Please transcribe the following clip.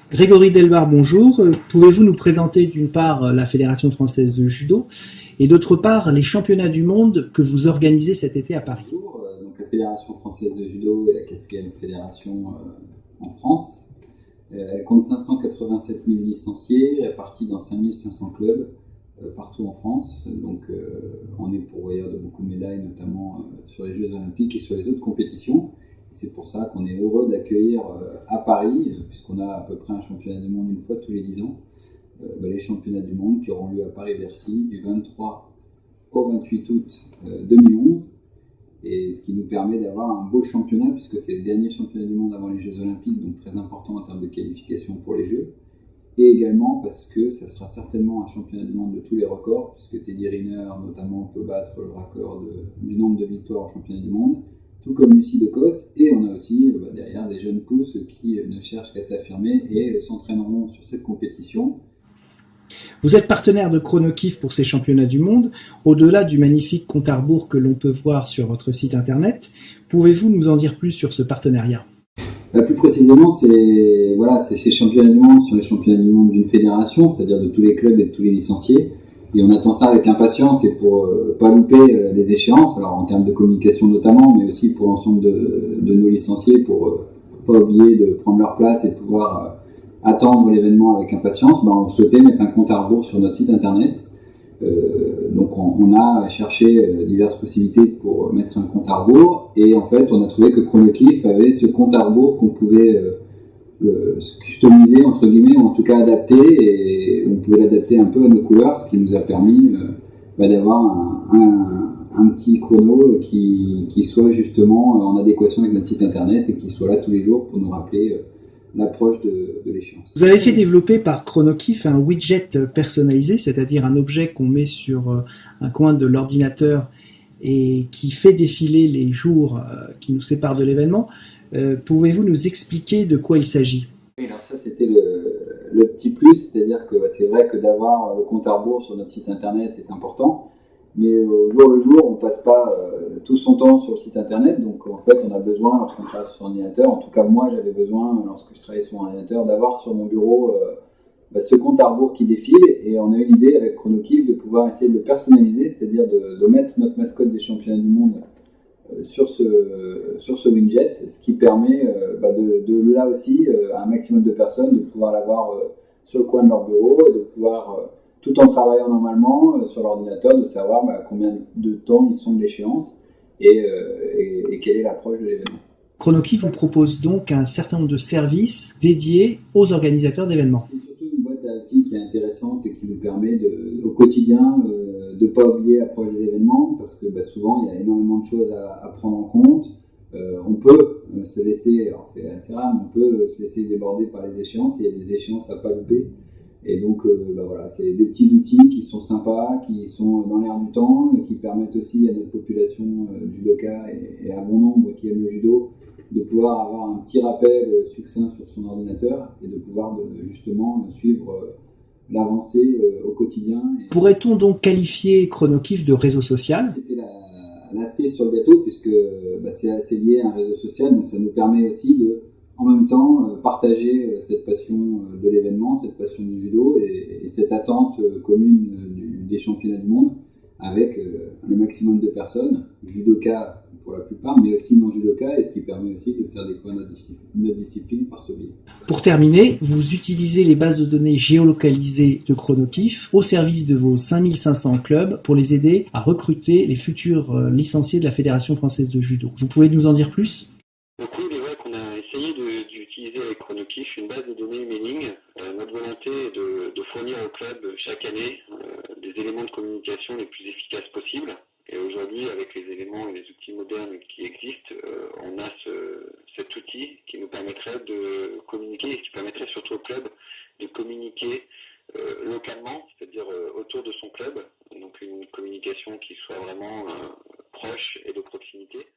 Grégory Delbar, bonjour. Pouvez-vous nous présenter d'une part la Fédération française de judo et d'autre part les championnats du monde que vous organisez cet été à Paris? Bonjour, donc la Fédération française de judo est la quatrième fédération en France. Elle compte 587 000 licenciés répartis dans 5500 clubs partout en France. Donc on est pourvoyeur de beaucoup de médailles, notamment sur les Jeux Olympiques et sur les autres compétitions. C'est pour ça qu'on est heureux d'accueillir à Paris, puisqu'on a à peu près un championnat du monde une fois tous les 10 ans, les championnats du monde qui auront lieu à Paris-Bercy du 23 au 28 août 2011. Et ce qui nous permet d'avoir un beau championnat, puisque c'est le dernier championnat du monde avant les Jeux Olympiques, donc très important en termes de qualification pour les Jeux. Et également parce que ça sera certainement un championnat du monde de tous les records, puisque Teddy Riner notamment peut battre le record du nombre de victoires au championnat du monde, tout comme Lucie Decausse, et on a aussi derrière des jeunes pousses qui ne cherchent qu'à s'affirmer et s'entraîneront sur cette compétition. Vous êtes partenaire de Chrono-Kiff pour ces championnats du monde. Au-delà du magnifique compte à rebours que l'on peut voir sur votre site internet, pouvez-vous nous en dire plus sur ce partenariat? Plus précisément, ces championnats du monde sont les championnats du monde d'une fédération, c'est-à-dire de tous les clubs et de tous les licenciés. Et on attend ça avec impatience et pour pas louper les échéances, alors en termes de communication notamment, mais aussi pour l'ensemble de nos licenciés, pour pas oublier de prendre leur place et de pouvoir attendre l'événement avec impatience. On souhaitait mettre un compte à rebours sur notre site internet. Donc on a cherché diverses possibilités pour mettre un compte à rebours, et en fait on a trouvé que Chrono-Kiff avait ce compte à rebours qu'on pouvait customiser entre guillemets, ou en tout cas adapter, et on pouvait l'adapter un peu à nos couleurs, ce qui nous a permis d'avoir un petit chrono qui soit justement en adéquation avec notre site internet et qui soit là tous les jours pour nous rappeler l'approche de l'échéance. Vous avez fait développer par Chrono-Kiff un widget personnalisé, c'est-à-dire un objet qu'on met sur un coin de l'ordinateur et qui fait défiler les jours qui nous séparent de l'événement. Pouvez-vous nous expliquer de quoi il s'agit? Oui, alors ça c'était le petit plus, c'est-à-dire que c'est vrai que d'avoir le compte à rebours sur notre site internet est important, mais au jour le jour on ne passe pas tout son temps sur le site internet, donc en fait on a besoin, lorsqu'on travaille sur son ordinateur, en tout cas moi j'avais besoin lorsque je travaillais sur mon ordinateur, d'avoir sur mon bureau ce compte à rebours qui défile, et on a eu l'idée avec Chrono-Kiff de pouvoir essayer de le personnaliser, c'est-à-dire de mettre notre mascotte des championnats du monde sur ce widget, ce qui permet de là aussi à un maximum de personnes de pouvoir l'avoir sur le coin de leur bureau et de pouvoir, tout en travaillant normalement sur l'ordinateur, de savoir combien de temps ils sont de l'échéance et quelle est l'approche de l'événement. Chrono-Kiff vous propose donc un certain nombre de services dédiés aux organisateurs d'événements. C'est surtout une boîte à outils qui est intéressante et qui nous permet au quotidien de ne pas oublier l'approche de l'événement, parce que souvent il y a énormément de choses à prendre en compte. On peut se laisser, alors c'est assez rare, mais on peut se laisser déborder par les échéances, il y a des échéances à ne pas louper. Et donc c'est des petits outils qui sont sympas, qui sont dans l'air du temps, et qui permettent aussi à notre population judoka et à bon nombre qui aiment le judo de pouvoir avoir un petit rappel succinct sur son ordinateur et de pouvoir justement suivre l'avancée au quotidien. Pourrait-on donc qualifier Chrono-Kiff de réseau social? C'était la cerise sur le gâteau, puisque c'est assez lié à un réseau social, donc ça nous permet aussi de, en même temps, partager cette passion de l'événement, cette passion du judo et cette attente commune des championnats du monde avec le maximum de personnes, judoka pour la plupart, mais aussi non judoka, et ce qui permet aussi de faire découvrir notre discipline par ce biais. Pour terminer, vous utilisez les bases de données géolocalisées de Chrono-Kiff au service de vos 5500 clubs pour les aider à recruter les futurs licenciés de la Fédération française de judo. Vous pouvez nous en dire plus? Donc oui, il est vrai qu'on a essayé d'utiliser avec Chrono-Kiff une base de données emailing. Notre volonté est de fournir au club chaque année des éléments de communication les plus efficaces possibles. Et aujourd'hui, avec les éléments et les outils modernes qui existent, on a cet outil qui nous permettrait de communiquer, et qui permettrait surtout au club de communiquer localement, c'est-à-dire autour de son club, donc une communication qui soit vraiment proche et de proximité.